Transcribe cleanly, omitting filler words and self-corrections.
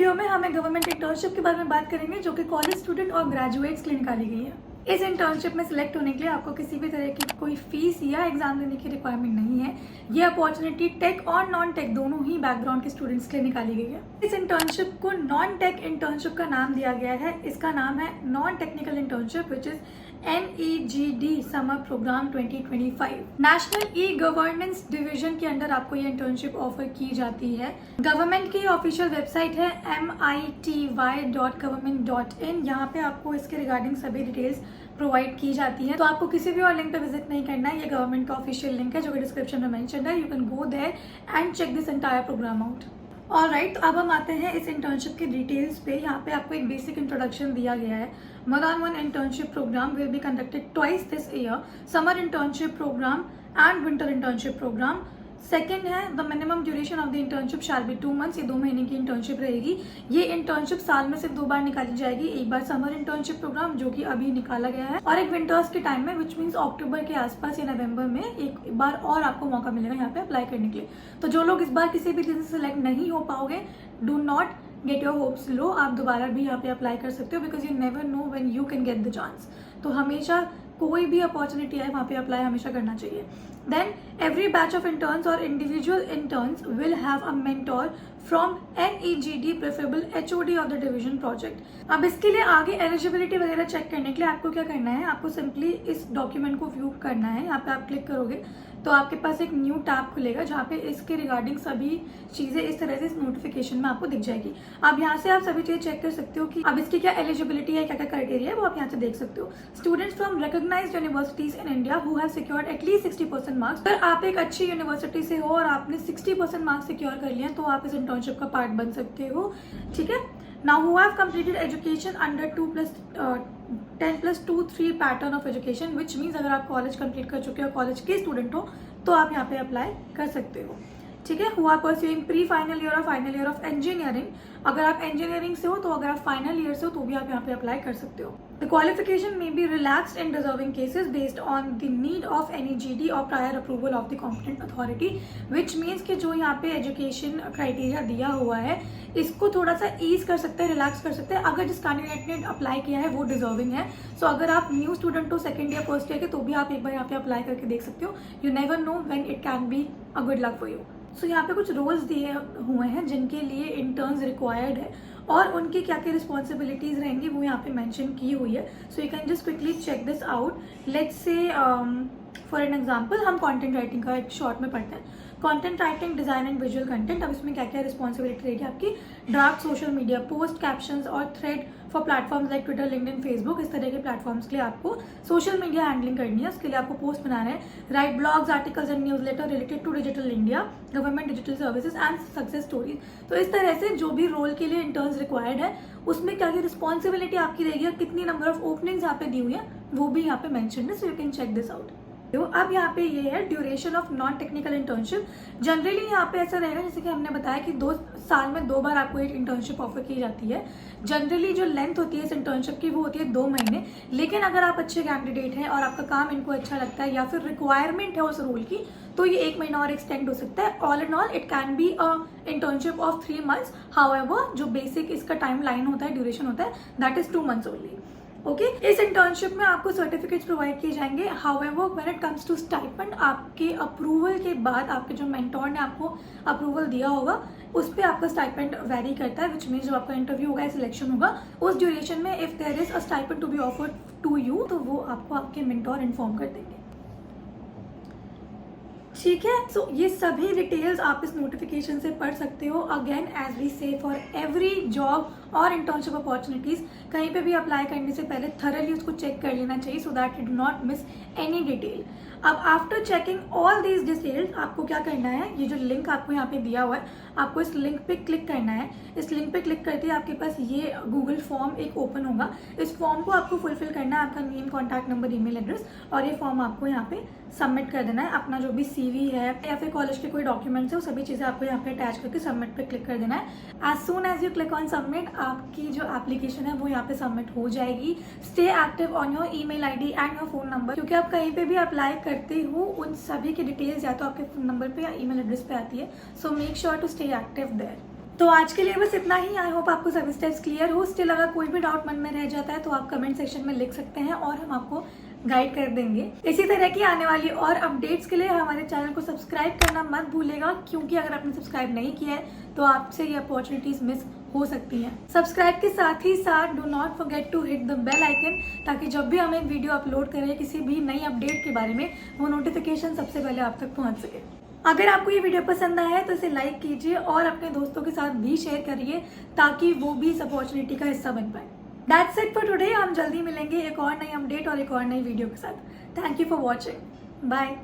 Video में हमें government internship के बारे में बात करेंगे जो कि कॉलेज स्टूडेंट और ग्रेजुएट्स के लिए निकाली गई है। इस इंटर्नशिप में सिलेक्ट होने के लिए आपको किसी भी तरह की कोई फीस या एग्जाम देने की रिक्वायरमेंट नहीं है। ये अपॉर्चुनिटी टेक और नॉन टेक दोनों ही बैकग्राउंड के स्टूडेंट्स के लिए निकाली गई है। इस इंटर्नशिप को नॉन टेक इंटर्नशिप का नाम दिया गया है। इसका नाम है non technical internship which is NEGD summer program 2025। National e governance division के अंडर आपको ये इंटर्नशिप ऑफर की जाती है। गवर्नमेंट की ऑफिशियल वेबसाइट है mity.government.in। यहाँ पे आपको इसके रिगार्डिंग सभी डिटेल्स प्रोवाइड की जाती है, तो आपको किसी भी और लिंक पे विजिट नहीं करना है। ये गवर्नमेंट का ऑफिशियल लिंक है जो कि डिस्क्रिप्शन में मेंशन है। You can go there and check this entire program out. Alright, तो अब हम आते हैं इस इंटर्नशिप के डिटेल्स पे। यहाँ पे आपको एक बेसिक इंट्रोडक्शन दिया गया है। One-on-one internship program will be conducted twice this year. Summer internship program and winter internship program. Second है the minimum duration of the internship shall be 2 months। ये 2 महीने की इंटर्नशिप रहेगी। ये इंटर्नशिप साल में सिर्फ 2 बार निकाली जाएगी। एक बार समर इंटर्नशिप प्रोग्राम जो कि अभी निकाला गया है, और एक विंटर्स के टाइम में विच मीन्स अक्टूबर के आसपास या नवंबर में एक बार और आपको मौका मिलेगा यहाँ पे अप्लाई करने के लिए। तो जो लोग इस बार किसी भी रीजन से सिलेक्ट नहीं हो पाओगे, do not get your hopes low. आप दोबारा भी यहाँ पे अप्लाई कर सकते हो because you never know when you can get the chance. तो हमेशा कोई भी अपॉर्चुनिटी आए वहाँ पे अप्लाई हमेशा करना चाहिए। Then every batch of interns और individual interns will have a mentor from NEGD preferable HOD of the division project. अब इसके लिए आगे एलिजिबिलिटी वगैरह चेक करने के लिए आपको क्या करना है, आपको सिंपली इस डॉक्यूमेंट को व्यू करना है। यहाँ पे आप क्लिक करोगे तो आपके पास एक न्यू टैब खुलेगा जहाँ पे इसके रिगार्डिंग सभी चीज़ें इस तरह से इस नोटिफिकेशन में आपको दिख जाएगी। अब यहाँ से आप सभी चीज़ें चेक कर सकते हो कि अब इसकी क्या एलिजिबिलिटी है, क्या क्या क्राइटेरिया है, वो आप यहाँ से देख सकते हो। Students from recognized universities in India who have secured at least 60% marks. अगर आप एक अच्छी यूनिवर्सिटी से हो और आपने 60% मार्क्स सिक्योर कर लिए तो आप इस इंटर्नशिप का पार्ट बन सकते हो। ठीक है। Now who have completed education under 10+2-3 pattern of education which means अगर आप कॉलेज कंप्लीट कर चुके हो, कॉलेज के स्टूडेंट हो, तो आप यहाँ पे अप्लाई कर सकते हो। ठीक है। Who are pursuing pre final year और फाइनल ईयर ऑफ इंजीनियरिंग। अगर आप इंजीनियरिंग से हो तो अगर आप फाइनल ईयर से हो तो भी आप यहाँ पे अप्लाई कर सकते हो। The qualification may be relaxed in deserving cases based on the need of NEGD और prior approval of the competent authority which means कि जो यहाँ पे एजुकेशन क्राइटेरिया दिया हुआ है इसको थोड़ा सा ईज कर सकते हैं, रिलैक्स कर सकते हैं अगर जिस कैंडिडेट ने अप्लाई किया है वो डिजर्विंग है। सो अगर आप न्यू स्टूडेंट हो, सेकंड ईयर फर्स्ट ईयर के, तो भी आप एक बार यहाँ पे अप्लाई करके देख सकते हो। You never know when it can be a good luck for you. So यहाँ पे कुछ रोल्स दिए हुए हैं जिनके लिए इंटर्न्स रिक्वायर्ड है और उनकी क्या क्या रिस्पॉन्सिबिलिटीज रहेंगी वो यहाँ पे मेंशन की हुई है। So you can just quickly check this out. Let's say for an example हम कंटेंट राइटिंग का एक शॉर्ट में पढ़ते हैं। Content writing, design and visual content. अब इसमें क्या क्या रिस्पॉन्सिबिलिटी रहेगी आपकी, draft social media post, captions और thread for platforms like Twitter, LinkedIn, Facebook. इस तरह के प्लेटफॉर्म्स के लिए आपको सोशल मीडिया हैंडलिंग करनी है, उसके लिए आपको पोस्ट बनाना है। Write blogs, articles and newsletter related to digital India, government digital services and success stories. तो इस तरह से जो भी रोल के लिए इंटर्न्स रिक्वायर्ड है उसमें क्या क्या रिस्पॉन्सिबिलिटी आपकी रहेगी और कितनी नंबर ऑफ ओपनिंग्स यहाँ पे दी हुई है वो भी यहाँ पे मेंशन है। So you can check this out. तो अब यहाँ पे ये है duration of non technical internship. Generally यहाँ पे ऐसा रहेगा जैसे कि हमने बताया कि 2 साल में 2 बार आपको एक इंटर्नशिप ऑफर की जाती है। जनरली जो लेंथ होती है इस इंटर्नशिप की वो होती है 2 महीने। लेकिन अगर आप अच्छे कैंडिडेट हैं और आपका काम इनको अच्छा लगता है या फिर रिक्वायरमेंट है उस रोल की तो ये 1 महीना और एक्सटेंड हो सकता है। All in all it can be a internship of 3 months। However जो बेसिक इसका टाइम लाइन होता है, ड्यूरेशन होता है, that is 2 months only. Okay. इस इंटर्नशिप में आपको सर्टिफिकेट्स प्रोवाइड किए जाएंगे। However when it comes to stipend, आपके अप्रूवल के बाद आपके जो मेंटोर ने आपको अप्रूवल दिया होगा उस पर आपका स्टाइपेंड वेरी करता है। विच मीन्स जब आपका इंटरव्यू होगा, सिलेक्शन होगा, उस ड्यूरेशन में if there is a stipend to be offered to you तो वो आपको आपके मेंटोर इन्फॉर्म कर देंगे। ठीक है। सो ये सभी डिटेल्स आप इस नोटिफिकेशन से पढ़ सकते हो। अगेन एज वी से फॉर एवरी जॉब और इंटर्नशिप अपॉर्चुनिटीज कहीं पे भी अप्लाई करने से पहले थरली उसको चेक कर लेना चाहिए so that you do not miss any detail. अब after checking all these details आपको क्या करना है, ये जो लिंक आपको यहाँ पे दिया हुआ है आपको इस लिंक पे क्लिक करना है। इस लिंक पे क्लिक करते ही आपके पास ये गूगल फॉर्म एक ओपन होगा। इस फॉर्म को आपको फुलफिल करना है, आपका name, contact number, email address, और ये फॉर्म आपको यहाँ पे सबमिट कर देना है। अपना जो भी CV है या फिर कॉलेज के कोई डॉक्यूमेंट्स है वो सभी चीज़ें आपको यहाँ पे अटैच करके सबमिट पे क्लिक कर देना है। As soon as you click on submit आपकी जो एप्लीकेशन है वो यहाँ पे सबमिट हो जाएगी। Stay active on your email ID and your phone number, क्योंकि आप कहीं पे भी अप्लाई करते हो उन सभी की डिटेल्स या तो आपके फोन नंबर पे या ईमेल एड्रेस पे आती है। So make sure to stay active there. तो आज के लिए बस इतना ही। आई होप आपको सभी स्टेप्स क्लियर हो। स्टिल अगर कोई भी डाउट मन में रह जाता है तो आप कमेंट सेक्शन में लिख सकते हैं और हम आपको गाइड कर देंगे। इसी तरह की आने वाली और अपडेट्स के लिए हमारे चैनल को सब्सक्राइब करना मत भूलेगा, क्योंकि अगर आपने सब्सक्राइब नहीं किया है तो आपसे ये अपॉर्चुनिटीज मिस हो सकती हैं। सब्सक्राइब के साथ ही साथ do not forget to hit the bell icon, ताकि जब भी हम एक वीडियो अपलोड करें किसी भी नई अपडेट के बारे में, वो नोटिफिकेशन सबसे पहले आप तक पहुंच सके। अगर आपको ये वीडियो पसंद आया है तो इसे लाइक कीजिए और अपने दोस्तों के साथ भी शेयर करिए, ताकि वो भी इस अपॉर्चुनिटी का हिस्सा बन पाए। That's it for today. हम जल्दी मिलेंगे एक और नई अपडेट और एक और नई वीडियो के साथ। Thank you for watching. Bye.